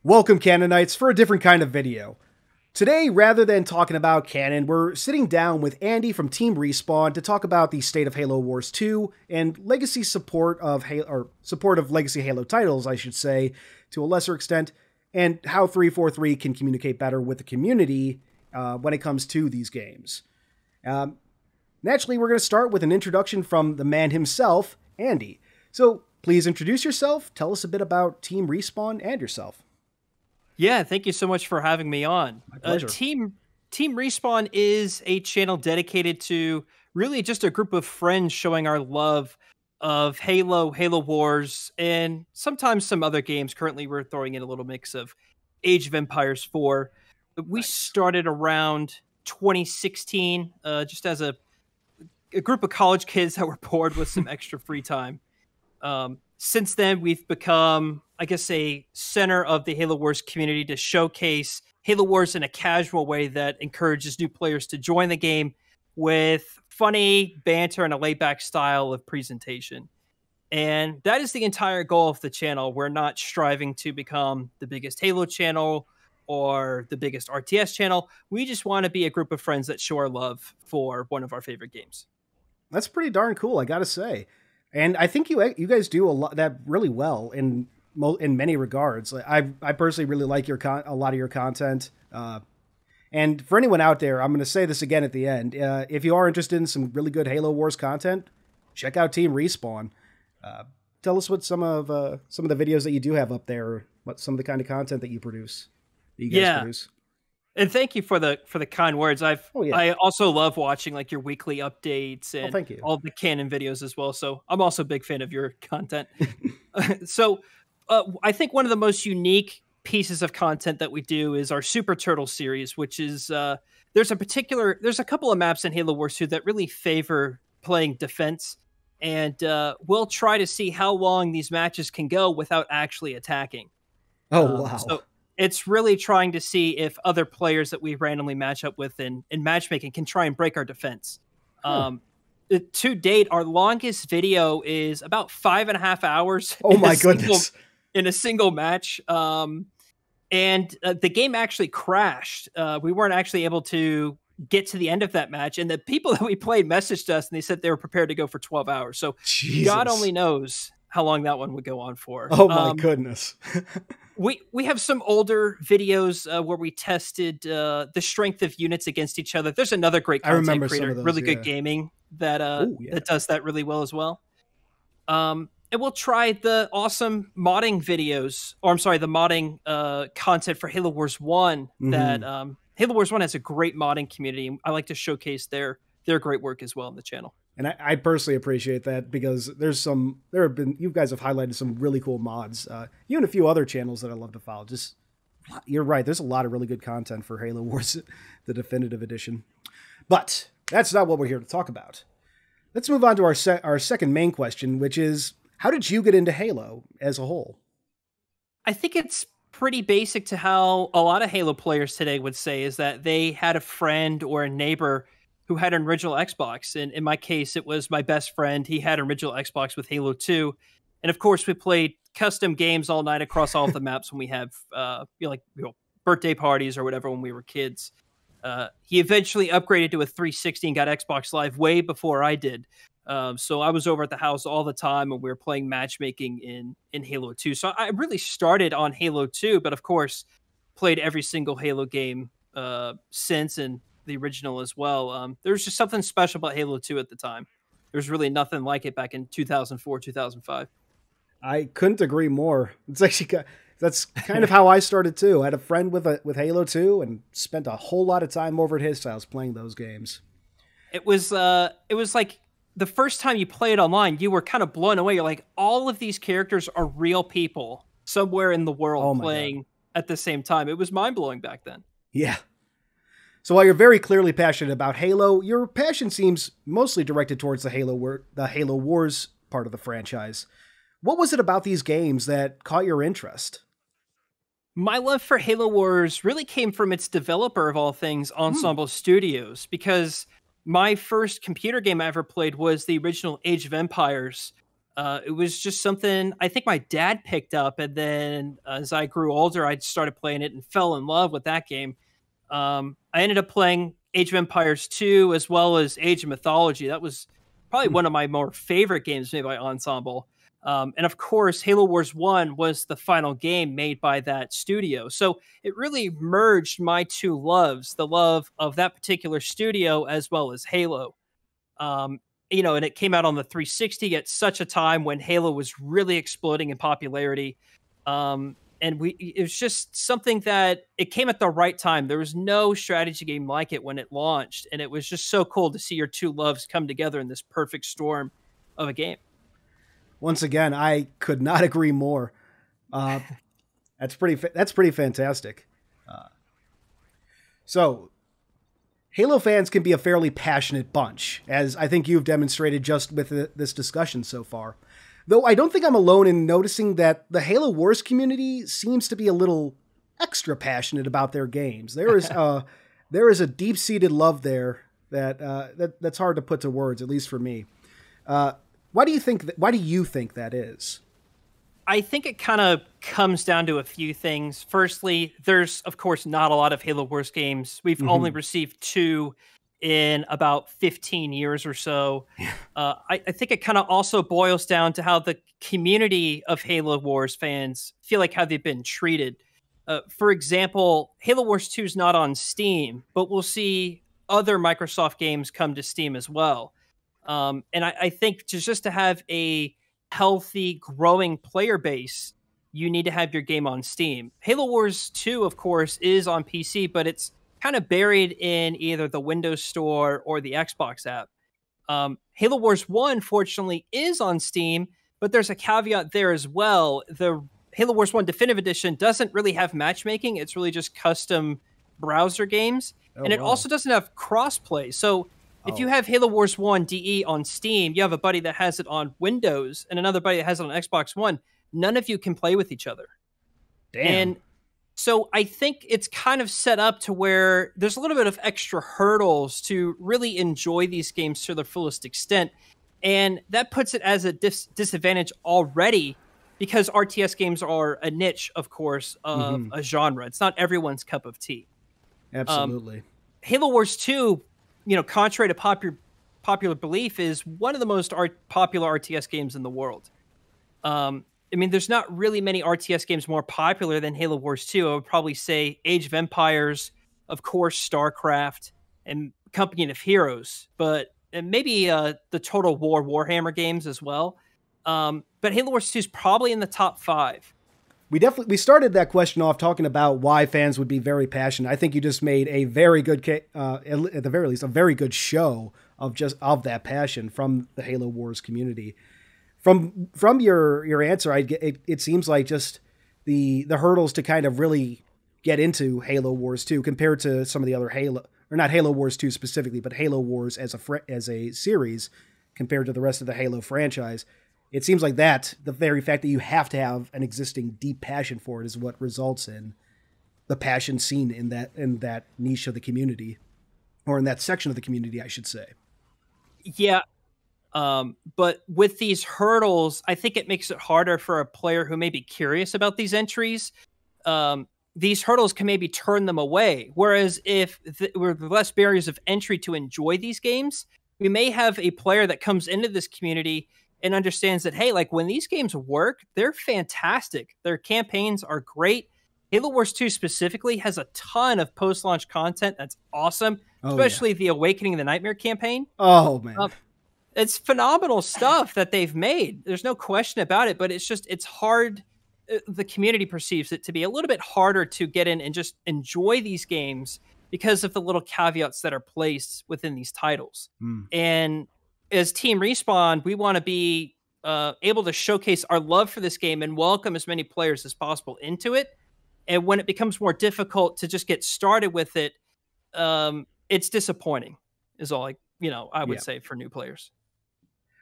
Welcome, Canonites, for a different kind of video. Today, rather than talking about Canon, we're sitting down with Andy from TeamRespawn to talk about the state of Halo Wars 2 and legacy support of legacy Halo titles, I should say, to a lesser extent, and how 343 can communicate better with the community when it comes to these games. Naturally, we're going to start with an introduction from the man himself, Andy. So please introduce yourself, tell us a bit about TeamRespawn and yourself. Yeah, thank you so much for having me on. My pleasure. TeamRespawn is a channel dedicated to really just a group of friends showing our love of Halo, Halo Wars, and sometimes some other games. Currently, we're throwing in a little mix of Age of Empires 4. We started around 2016, just as a group of college kids that were bored with some extra free time. Since then, we've become, I guess, a center of the Halo Wars community to showcase Halo Wars in a casual way that encourages new players to join the game with funny banter and a laid-back style of presentation. And that is the entire goal of the channel. We're not striving to become the biggest Halo channel or the biggest RTS channel. We just want to be a group of friends that show our love for one of our favorite games. That's pretty darn cool, I gotta say. And I think you guys do a lot that really well in many regards. I personally really like a lot of your content. And for anyone out there, I'm going to say this again at the end. If you are interested in some really good Halo Wars content, check out TeamRespawn. Tell us what some of the videos that you do have up there, what some of the kind of content that you produce. That you guys produce. And thank you for the kind words. I also love watching like your weekly updates and thank you. All the Canon videos as well. So I'm also a big fan of your content. So I think one of the most unique pieces of content that we do is our Super Turtle series, which is there's a couple of maps in Halo Wars 2 that really favor playing defense. And we'll try to see how long these matches can go without actually attacking. Oh, wow. So it's really trying to see if other players that we randomly match up with in matchmaking can try and break our defense. To date, our longest video is about 5.5 hours. Oh my goodness. In a single match. And the game actually crashed. We weren't actually able to get to the end of that match. And the people that we played messaged us and they said they were prepared to go for 12 hours. So Jesus. God only knows how long that one would go on for. Oh my goodness. We have some older videos where we tested the strength of units against each other. There's another great content creator, those, really good gaming, that does that really well as well. And we'll try the awesome modding videos, or I'm sorry, the modding content for Halo Wars 1. That Halo Wars 1 has a great modding community. I like to showcase their great work as well on the channel. And I personally appreciate that because you guys have highlighted some really cool mods. You and a few other channels that I love to follow. You're right. There's a lot of really good content for Halo Wars, the definitive edition. But that's not what we're here to talk about. Let's move on to our second main question, which is, how did you get into Halo as a whole? I think it's pretty basic to how a lot of Halo players today would say, is that they had a friend or a neighbor who had an original Xbox. And in my case, it was my best friend. He had an original Xbox with Halo 2. And of course, we played custom games all night across all of the maps when we have birthday parties or whatever when we were kids. He eventually upgraded to a 360 and got Xbox Live way before I did. So I was over at the house all the time and we were playing matchmaking in Halo 2. So I really started on Halo 2, but of course, played every single Halo game since, and the original as well. There was just something special about Halo 2 at the time. There was really nothing like it back in 2004, 2005. I couldn't agree more. That's kind of how I started too. I had a friend with Halo 2 and spent a whole lot of time over at his house playing those games. It was like the first time you play it online, you were kind of blown away. You're like, all of these characters are real people somewhere in the world playing at the same time. It was mind-blowing back then. Yeah. So while you're very clearly passionate about Halo, your passion seems mostly directed towards the Halo Wars part of the franchise. What was it about these games that caught your interest? My love for Halo Wars really came from its developer of all things, Ensemble Studios, because my first computer game I ever played was the original Age of Empires It was just something I think my dad picked up, and then as I grew older, I started playing it and fell in love with that game. I ended up playing Age of Empires 2 as well as Age of Mythology. That was probably one of my more favorite games made by Ensemble. And of course, Halo Wars 1 was the final game made by that studio. So it really merged my two loves, the love of that particular studio as well as Halo. Um, and it came out on the 360 at such a time when Halo was really exploding in popularity. And it was just something that it came at the right time. There was no strategy game like it when it launched. And it was just so cool to see your two loves come together in this perfect storm of a game. Once again, I could not agree more. That's pretty fantastic. So Halo fans can be a fairly passionate bunch, as I think you've demonstrated just with this discussion so far. Though I don't think I'm alone in noticing that the Halo Wars community seems to be a little extra passionate about their games. There is a deep-seated love there that's hard to put to words, at least for me. Why do you think that is? I think it kind of comes down to a few things. Firstly, there's, of course, not a lot of Halo Wars games. We've only received 2 in about 15 years or so. I think it kind of also boils down to how the community of Halo Wars fans feel like how they've been treated. For example, Halo Wars 2 is not on Steam, but we'll see other Microsoft games come to Steam as well. And I think just to have a healthy, growing player base, you need to have your game on Steam. Halo Wars 2, of course, is on PC, but it's kind of buried in either the Windows Store or the Xbox app. Halo Wars 1, fortunately, is on Steam, but there's a caveat there as well. The Halo Wars 1 Definitive Edition doesn't really have matchmaking. It's really just custom browser games. And it also doesn't have crossplay. So if you have Halo Wars 1 DE on Steam, you have a buddy that has it on Windows and another buddy that has it on Xbox One. None of you can play with each other. Damn. And so I think it's kind of set up to where there's a little bit of extra hurdles to really enjoy these games to their fullest extent. And that puts it as a disadvantage already because RTS games are a niche, of course, of a genre. It's not everyone's cup of tea. Absolutely. Halo Wars 2, contrary to popular belief, is one of the most popular RTS games in the world. There's not really many RTS games more popular than Halo Wars 2. I would probably say Age of Empires, of course, StarCraft, and Company of Heroes, and maybe the Total War Warhammer games as well. But Halo Wars 2 is probably in the top 5. We started that question off talking about why fans would be very passionate. I think you just made a very good, at the very least, a very good show of that passion from the Halo Wars community. From your answer, it seems like just the hurdles to kind of really get into Halo Wars 2 compared to some of the other not Halo Wars 2 specifically, but Halo Wars as a series compared to the rest of the Halo franchise. It seems like the very fact that you have to have an existing deep passion for it is what results in the passion seen in that niche of the community, or in that section of the community, I should say. Yeah. But with these hurdles, I think it makes it harder for a player who may be curious about these entries. These hurdles can maybe turn them away. Whereas if with less barriers of entry to enjoy these games, we may have a player that comes into this community and understands that, hey, like when these games work, they're fantastic. Their campaigns are great. Halo Wars 2 specifically has a ton of post-launch content that's awesome, especially the Awakening of the Nightmare campaign. Oh, man. It's phenomenal stuff that they've made. There's no question about it, but it's hard. The community perceives it to be a little bit harder to get in and just enjoy these games because of the little caveats that are placed within these titles. And as Team Respawn, we want to be able to showcase our love for this game and welcome as many players as possible into it. And when it becomes more difficult to just get started with it, it's disappointing, is all I would say for new players.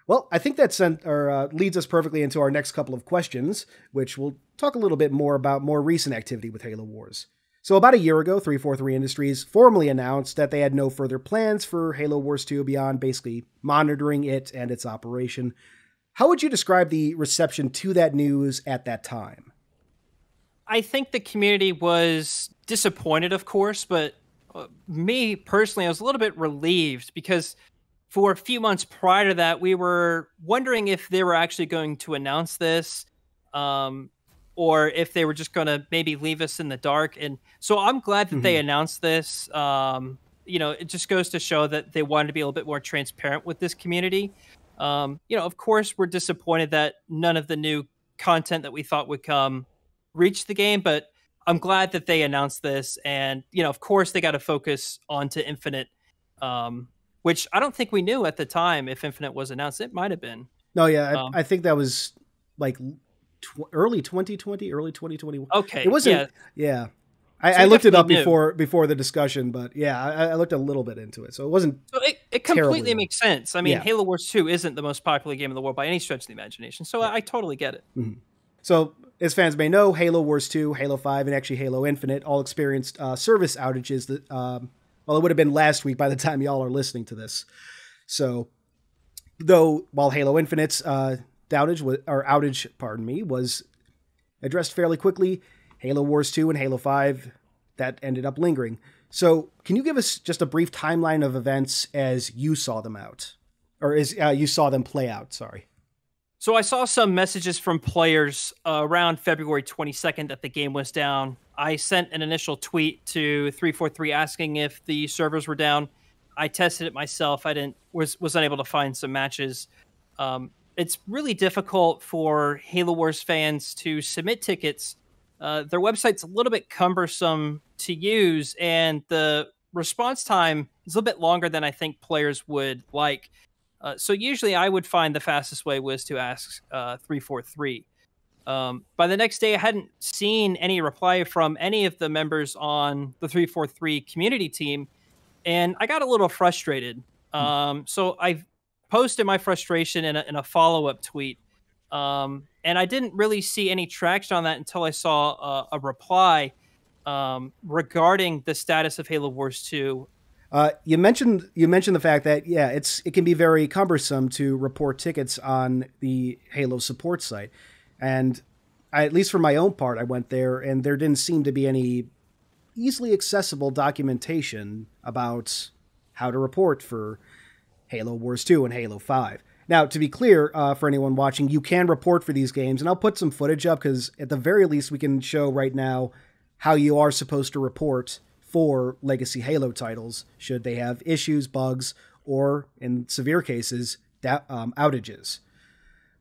Well, I think that leads us perfectly into our next couple of questions, which we'll talk a little bit more about more recent activity with Halo Wars. So about a year ago, 343 Industries formally announced that they had no further plans for Halo Wars 2 beyond basically monitoring it and its operation. How would you describe the reception to that news at that time? I think the community was disappointed, of course, but me personally, I was a little bit relieved because for a few months prior to that, we were wondering if they were actually going to announce this, um, or if they were just going to maybe leave us in the dark. And so I'm glad that they Hmm. announced this. It just goes to show that they wanted to be a little bit more transparent with this community. Of course, we're disappointed that none of the new content that we thought would come reached the game, but I'm glad that they announced this. And, of course, they got to focus on to Infinite, which I don't think we knew at the time if Infinite was announced. It might have been. No, yeah, Um, I think that was like early 2020, early 2021. It okay. wasn't, Yeah. yeah. So I we looked it definitely up knew. before the discussion, but yeah, I looked a little bit into it. So it wasn't So it terribly completely old. makes sense. I mean, Yeah. Halo Wars 2 isn't the most popular game in the world by any stretch of the imagination. So Yeah. I totally get it. Mhm. So, as fans may know, Halo Wars 2, Halo 5, and actually Halo Infinite all experienced service outages that, well, it would have been last week by the time y'all are listening to this. So, though, while Halo Infinite's outage, pardon me, was addressed fairly quickly, Halo Wars 2 and Halo 5, that ended up lingering. So, can you give us just a brief timeline of events as you saw them out? Or as you saw them play out, sorry. So I saw some messages from players around February 22nd that the game was down. I sent an initial tweet to 343 asking if the servers were down. I tested it myself. I didn't was unable to find some matches. It's really difficult for Halo Wars fans to submit tickets. Their website's a little bit cumbersome to use, and the response time is a little bit longer than I think players would like. So usually I would find the fastest way was to ask 343. By the next day, I hadn't seen any reply from any of the members on the 343 community team, and I got a little frustrated. So I posted my frustration in a follow up tweet, and I didn't really see any traction on that until I saw a reply regarding the status of Halo Wars 2. You mentioned the fact that it can be very cumbersome to report tickets on the Halo support site, and at least for my own part, I went there and there didn't seem to be any easily accessible documentation about how to report for Halo Wars 2 and Halo 5. Now, to be clear, for anyone watching, you can report for these games, and I'll put some footage up because at the very least we can show right now how you are supposed to report for legacy Halo titles should they have issues, bugs, or in severe cases, outages.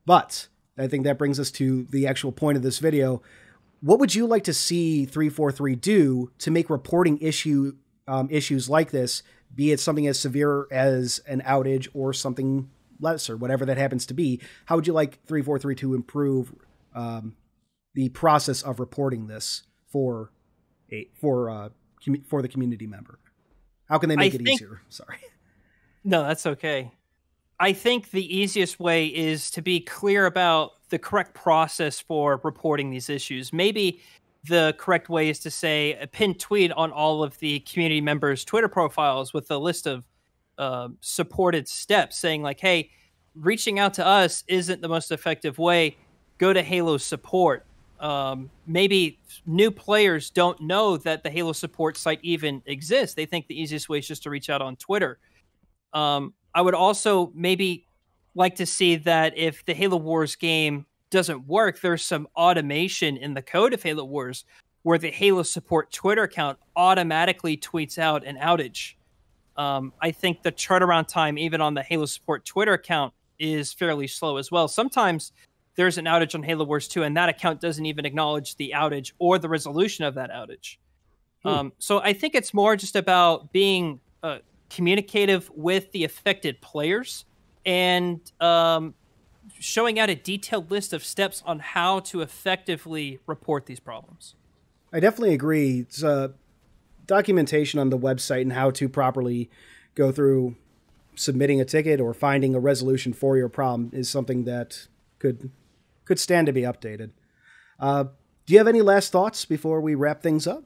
But I think that brings us to the actual point of this video. What would you like to see 343 do to make reporting issues like this, be it something as severe as an outage or something lesser, whatever that happens to be? How would you like 343 to improve the process of reporting this for the community member? How can they make it easier? Sorry. No, that's okay. I think the easiest way is to be clear about the correct process for reporting these issues. Maybe the correct way is to say a pinned tweet on all of the community members' Twitter profiles with a list of supported steps saying, like, hey, reaching out to us isn't the most effective way. Go to Halo support. Maybe new players don't know that the Halo support site even exists. They think the easiest way is just to reach out on Twitter. I would also maybe like to see that if the Halo Wars game doesn't work, there's some automation in the code of Halo Wars where the Halo support Twitter account automatically tweets out an outage. I think the turnaround time, even on the Halo support Twitter account, is fairly slow as well. Sometimes there's an outage on Halo Wars 2, and that account doesn't even acknowledge the outage or the resolution of that outage. So I think it's more just about being communicative with the affected players and showing out a detailed list of steps on how to effectively report these problems. I definitely agree. It's documentation on the website and how to properly go through submitting a ticket or finding a resolution for your problem is something that could stand to be updated. Do you have any last thoughts before we wrap things up?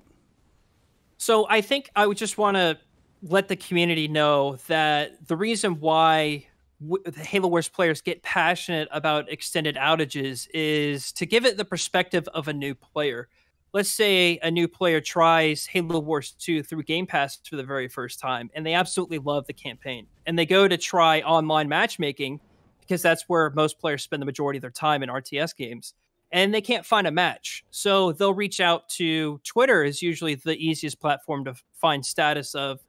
So I think I would just want to let the community know that the reason why the Halo Wars players get passionate about extended outages is to give it the perspective of a new player. Let's say a new player tries Halo Wars 2 through Game Pass for the very first time, and they absolutely love the campaign. And they go to try online matchmaking because that's where most players spend the majority of their time in RTS games. And they can't find a match. So they'll reach out to Twitter is usually the easiest platform to find status of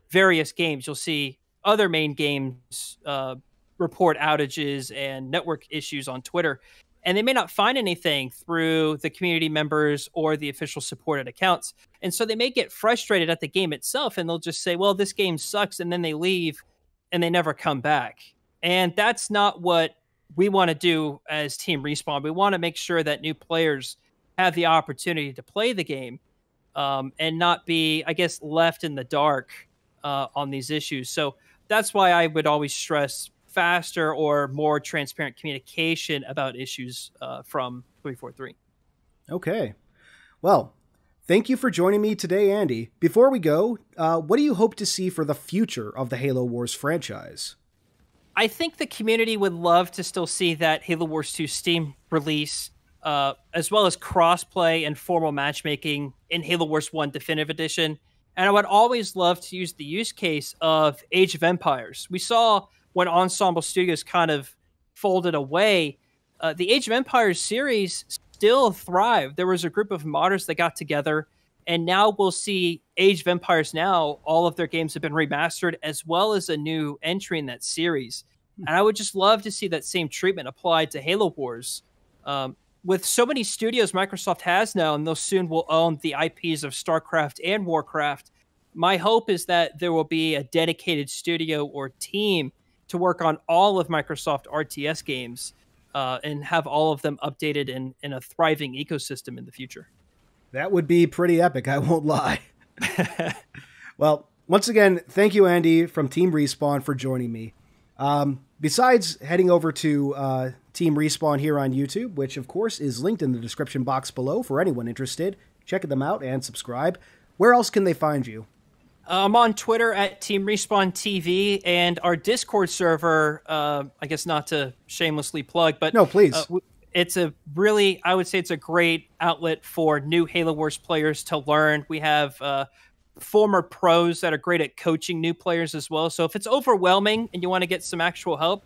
various games. You'll see other main games report outages and network issues on Twitter, and they may not find anything through the community members or the official supported accounts. And so they may get frustrated at the game itself, and they'll just say, well, this game sucks, and then they leave and they never come back. And that's not what we want to do as Team Respawn. We want to make sure that new players have the opportunity to play the game and not be, I guess, left in the dark on these issues. So that's why I would always stress faster or more transparent communication about issues from 343. Okay. Well, thank you for joining me today, Andy. Before we go, what do you hope to see for the future of the Halo Wars franchise? I think the community would love to still see that Halo Wars 2 Steam release, as well as crossplay and formal matchmaking in Halo Wars 1 Definitive Edition. And I would always love to use the use case of Age of Empires. We saw when Ensemble Studios kind of folded away, the Age of Empires series still thrived. There was a group of modders that got together, and now we'll see Age of Empires now. All of their games have been remastered, as well as a new entry in that series. And I would just love to see that same treatment applied to Halo Wars. With so many studios Microsoft has now, and they'll soon will own the IPs of StarCraft and Warcraft, my hope is that there will be a dedicated studio or team to work on all of Microsoft RTS games and have all of them updated in a thriving ecosystem in the future. That would be pretty epic, I won't lie. Well, once again, thank you, Andy, from Team Respawn for joining me. Besides heading over to Team Respawn here on YouTube, which of course is linked in the description box below for anyone interested, check them out and subscribe. Where else can they find you? I'm on Twitter at Team Respawn TV, and our Discord server, I guess not to shamelessly plug, but no, please. It's a really, I would say it's a great outlet for new Halo Wars players to learn. We have former pros that are great at coaching new players as well. So if it's overwhelming and you want to get some actual help,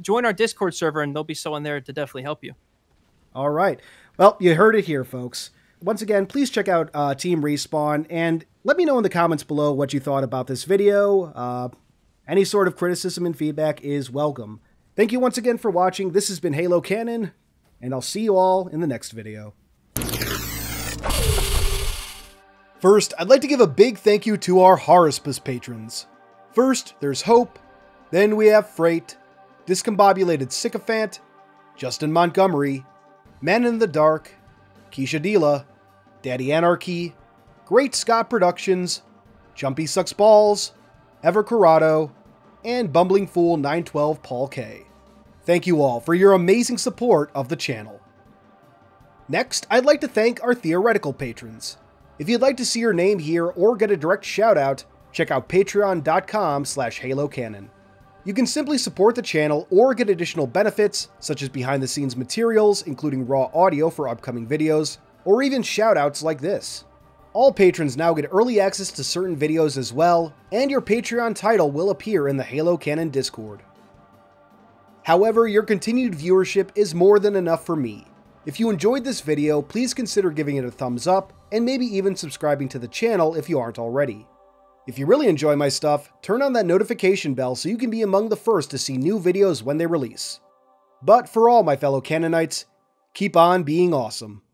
join our Discord server, and there'll be someone there to definitely help you. All right. Well, you heard it here, folks. Once again, please check out Team Respawn, and let me know in the comments below what you thought about this video. Any sort of criticism and feedback is welcome. Thank you once again for watching. This has been Halo Canon, and I'll see you all in the next video. First, I'd like to give a big thank you to our Horospus patrons. First, there's Hope, then we have Freight, Discombobulated Sycophant, Justin Montgomery, Man in the Dark, Keisha Dila, Daddy Anarchy, Great Scott Productions, Jumpy Sucks Balls, Ever Corrado, and Bumbling Fool 912 Paul K. Thank you all for your amazing support of the channel. Next, I'd like to thank our theoretical patrons. If you'd like to see your name here or get a direct shout out, check out patreon.com/halocanon. You can simply support the channel or get additional benefits, such as behind the scenes materials, including raw audio for upcoming videos, or even shoutouts like this. All patrons now get early access to certain videos as well, and your Patreon title will appear in the Halo Canon Discord. However, your continued viewership is more than enough for me. If you enjoyed this video, please consider giving it a thumbs up, and maybe even subscribing to the channel if you aren't already. If you really enjoy my stuff, turn on that notification bell so you can be among the first to see new videos when they release. But for all my fellow Canonites, keep on being awesome.